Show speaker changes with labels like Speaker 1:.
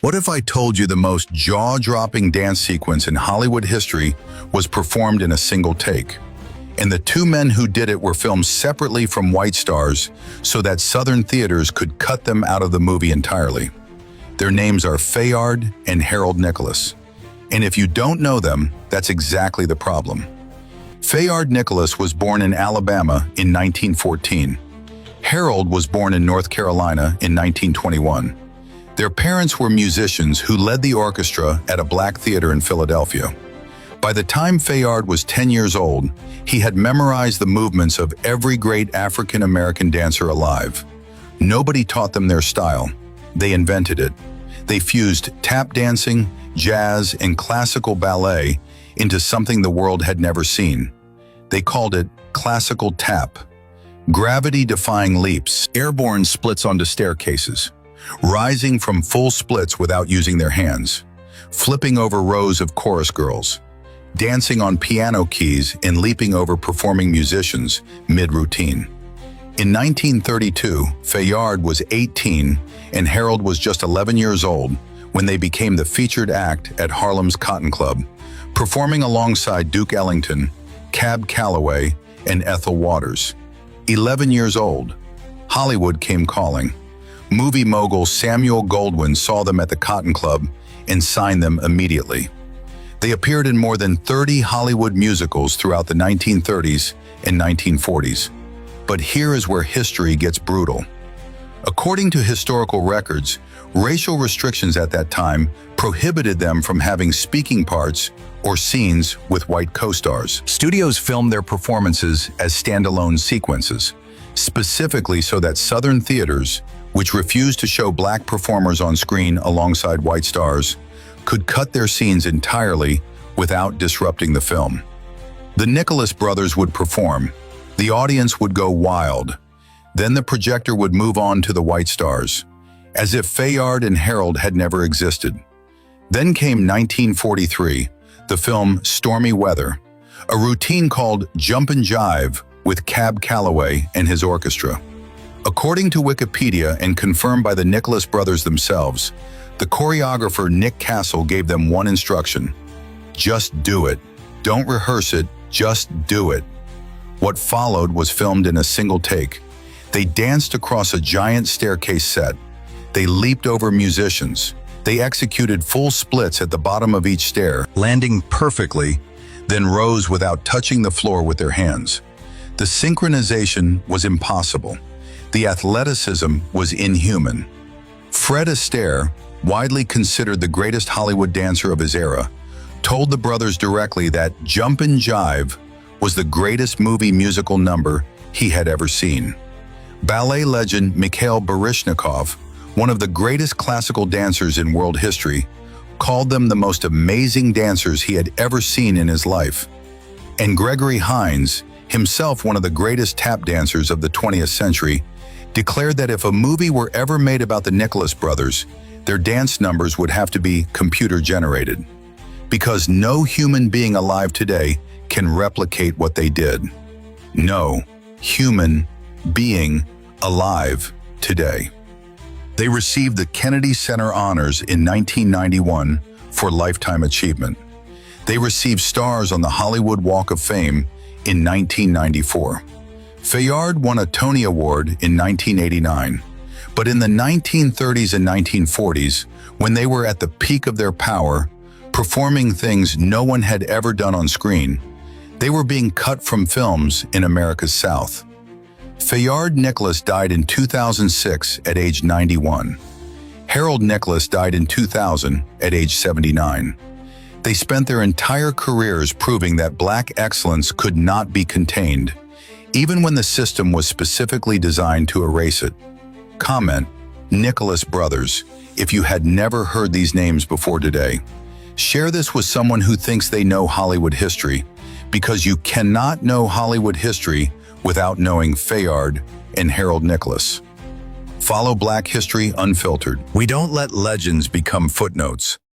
Speaker 1: What if I told you the most jaw-dropping dance sequence in Hollywood history was performed in a single take? And the two men who did it were filmed separately from White Stars so that Southern theaters could cut them out of the movie entirely. Their names are Fayard and Harold Nicholas. And if you don't know them, that's exactly the problem. Fayard Nicholas was born in Alabama in 1914. Harold was born in North Carolina in 1921. Their parents were musicians who led the orchestra at a black theater in Philadelphia. By the time Fayard was 10 years old, he had memorized the movements of every great African-American dancer alive. Nobody taught them their style. They invented it. They fused tap dancing, jazz, and classical ballet into something the world had never seen. They called it classical tap. Gravity-defying leaps, airborne splits onto staircases, rising from full splits without using their hands, flipping over rows of chorus girls, dancing on piano keys and leaping over performing musicians mid-routine. In 1932, Fayard was 18 and Harold was just 11 years old when they became the featured act at Harlem's Cotton Club, performing alongside Duke Ellington, Cab Calloway, and Ethel Waters. 11 years old, Hollywood came calling. Movie mogul Samuel Goldwyn saw them at the Cotton Club and signed them immediately. They appeared in more than 30 Hollywood musicals throughout the 1930s and 1940s. But here is where history gets brutal. According to historical records, racial restrictions at that time prohibited them from having speaking parts or scenes with white co-stars. Studios filmed their performances as standalone sequences, specifically so that Southern theaters, which refused to show black performers on screen alongside white stars, could cut their scenes entirely without disrupting the film. The Nicholas brothers would perform. The audience would go wild. Then the projector would move on to the white stars, as if Fayard and Harold had never existed. Then came 1943, the film Stormy Weather, a routine called Jumpin' Jive with Cab Calloway and his orchestra. According to Wikipedia and confirmed by the Nicholas brothers themselves, the choreographer Nick Castle gave them one instruction: just do it. Don't rehearse it, just do it. What followed was filmed in a single take. They danced across a giant staircase set. They leaped over musicians. They executed full splits at the bottom of each stair, landing perfectly, then rose without touching the floor with their hands. The synchronization was impossible. The athleticism was inhuman. Fred Astaire, widely considered the greatest Hollywood dancer of his era, told the brothers directly that Jumpin' Jive was the greatest movie musical number he had ever seen. Ballet legend Mikhail Baryshnikov, one of the greatest classical dancers in world history, called them the most amazing dancers he had ever seen in his life. And Gregory Hines, himself one of the greatest tap dancers of the 20th century, declared that if a movie were ever made about the Nicholas brothers, their dance numbers would have to be computer-generated, because no human being alive today can replicate what they did. No human being alive today. They received the Kennedy Center Honors in 1991 for Lifetime Achievement. They received stars on the Hollywood Walk of Fame in 1994. Fayard won a Tony Award in 1989. But in the 1930s and 1940s, when they were at the peak of their power, performing things no one had ever done on screen, they were being cut from films in America's South. Fayard Nicholas died in 2006 at age 91. Harold Nicholas died in 2000 at age 79. They spent their entire careers proving that black excellence could not be contained, even when the system was specifically designed to erase it. Comment, Nicholas brothers, if you had never heard these names before today. Share this with someone who thinks they know Hollywood history, because you cannot know Hollywood history without knowing Fayard and Harold Nicholas. Follow Black History Unfiltered. We don't let legends become footnotes.